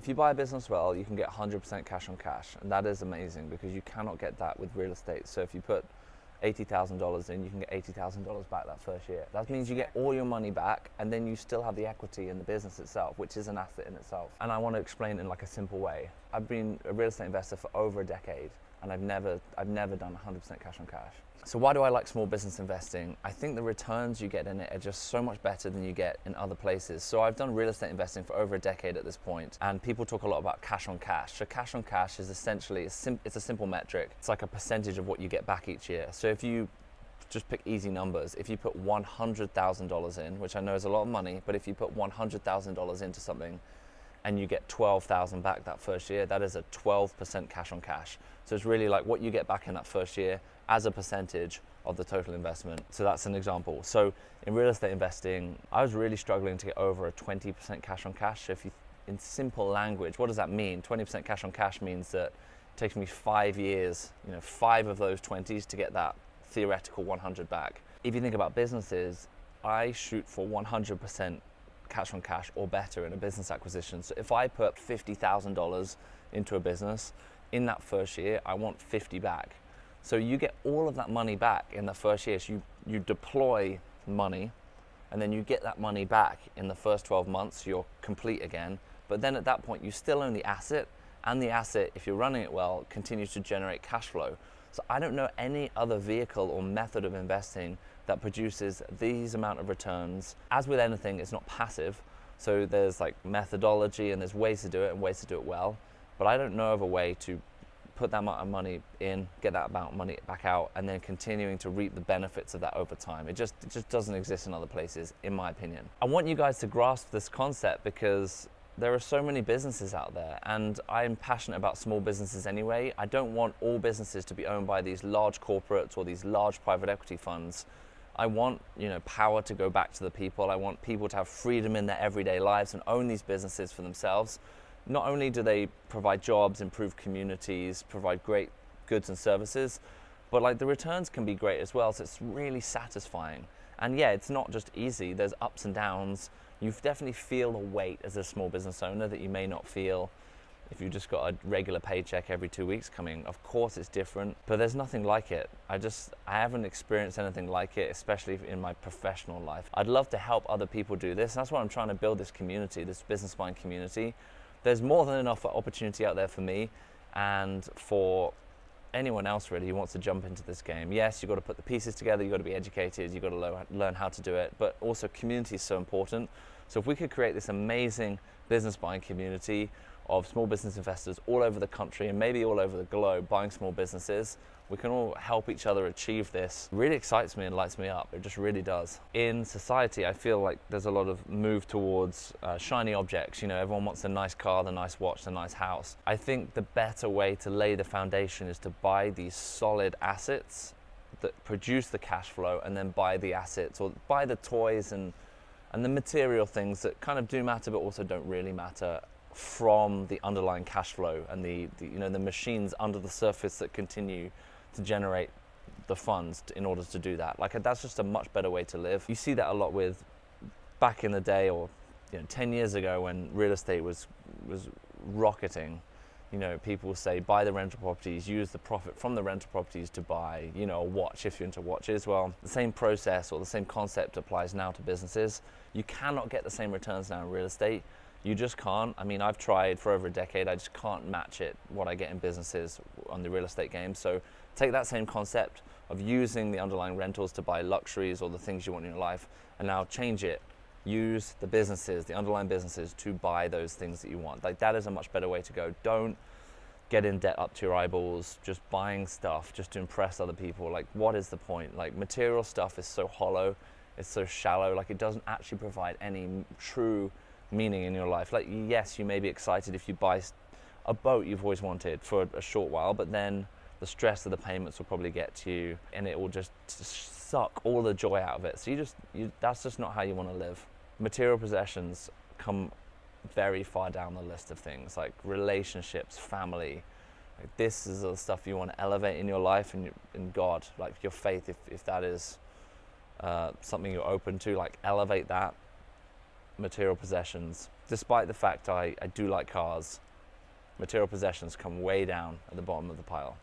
if you buy a business well, you can get 100% cash on cash, and that is amazing because you cannot get that with real estate. So if you put $80,000 in, you can get $80,000 back that first year. That means you get all your money back, and then you still have the equity in the business itself, which is an asset in itself. And I want to explain it in like a simple way. I've been a real estate investor for over a decade, and I've never done 100% cash on cash. So why do I like small business investing? I think the returns you get in it are just so much better than you get in other places. So I've done real estate investing for over a decade at this point, and people talk a lot about cash on cash. So cash on cash is essentially, it's a simple metric. It's like a percentage of what you get back each year. So if you just pick easy numbers, if you put $100,000 in, which I know is a lot of money, but if you put $100,000 into something and you get 12,000 back that first year, that is a 12% cash on cash. So it's really like what you get back in that first year as a percentage of the total investment. So that's an example. So in real estate investing, I was really struggling to get over a 20% cash on cash. So if you, in simple language, what does that mean? 20% cash on cash means that it takes me 5 years, 5 of those 20s to get that theoretical 100 back. If you think about businesses, I shoot for 100% cash on cash or better in a business acquisition. So if I put $50,000 into a business, in that first year, I want 50 back. So you get all of that money back in the first year. So you deploy money, and then you get that money back in the first 12 months, you're complete again. But then at that point, you still own the asset, and the asset, if you're running it well, continues to generate cash flow. So I don't know any other vehicle or method of investing that produces these amount of returns. As with anything, it's not passive. So there's like methodology and there's ways to do it and ways to do it well. But I don't know of a way to put that amount of money in, get that amount of money back out, and then continuing to reap the benefits of that over time. It just doesn't exist in other places, in my opinion. I want you guys to grasp this concept because there are so many businesses out there, and I'm passionate about small businesses anyway. I don't want all businesses to be owned by these large corporates or these large private equity funds. I want, power to go back to the people. I want people to have freedom in their everyday lives and own these businesses for themselves. Not only do they provide jobs, improve communities, provide great goods and services, but like the returns can be great as well. So it's really satisfying. And yeah, it's not just easy. There's ups and downs. You definitely feel a weight as a small business owner that you may not feel if you just got a regular paycheck every 2 weeks coming. Of course it's different, but there's nothing like it. I haven't experienced anything like it, especially in my professional life. I'd love to help other people do this. That's why I'm trying to build this community, this Business Mind community. There's more than enough opportunity out there for me and for anyone else really who wants to jump into this game. Yes, you've got to put the pieces together, you've got to be educated, you've got to learn how to do it, but also community is so important. So if we could create this amazing business buying community of small business investors all over the country and maybe all over the globe buying small businesses, we can all help each other achieve this. It really excites me and lights me up. It just really does. In society, I feel like there's a lot of move towards shiny objects. Everyone wants the nice car, the nice watch, the nice house. I think the better way to lay the foundation is to buy these solid assets that produce the cash flow, and then buy the assets or buy the toys and the material things that kind of do matter but also don't really matter from the underlying cash flow and the machines under the surface that continue to generate the funds in order to do that. That's just a much better way to live. You see that a lot with back in the day, or 10 years ago when real estate was rocketing. People say buy the rental properties, use the profit from the rental properties to buy, a watch if you're into watches. Well, the same process or the same concept applies now to businesses. You cannot get the same returns now in real estate. You just can't. I mean, I've tried for over a decade. I just can't match it, what I get in businesses on the real estate game. So take that same concept of using the underlying rentals to buy luxuries or the things you want in your life, and now change it. Use the businesses, the underlying businesses, to buy those things that you want. That is a much better way to go. Don't get in debt up to your eyeballs, just buying stuff just to impress other people. What is the point? Material stuff is so hollow, it's so shallow. It doesn't actually provide any true meaning in your life. Yes, you may be excited if you buy a boat you've always wanted for a short while, but then the stress of the payments will probably get to you, and it will just suck all the joy out of it. So that's just not how you want to live. Material possessions come very far down the list of things, like relationships, family. This is the stuff you want to elevate in your life, and in God, your faith, if that is something you're open to, elevate that. material possessions, despite the fact I do like cars, material possessions come way down at the bottom of the pile.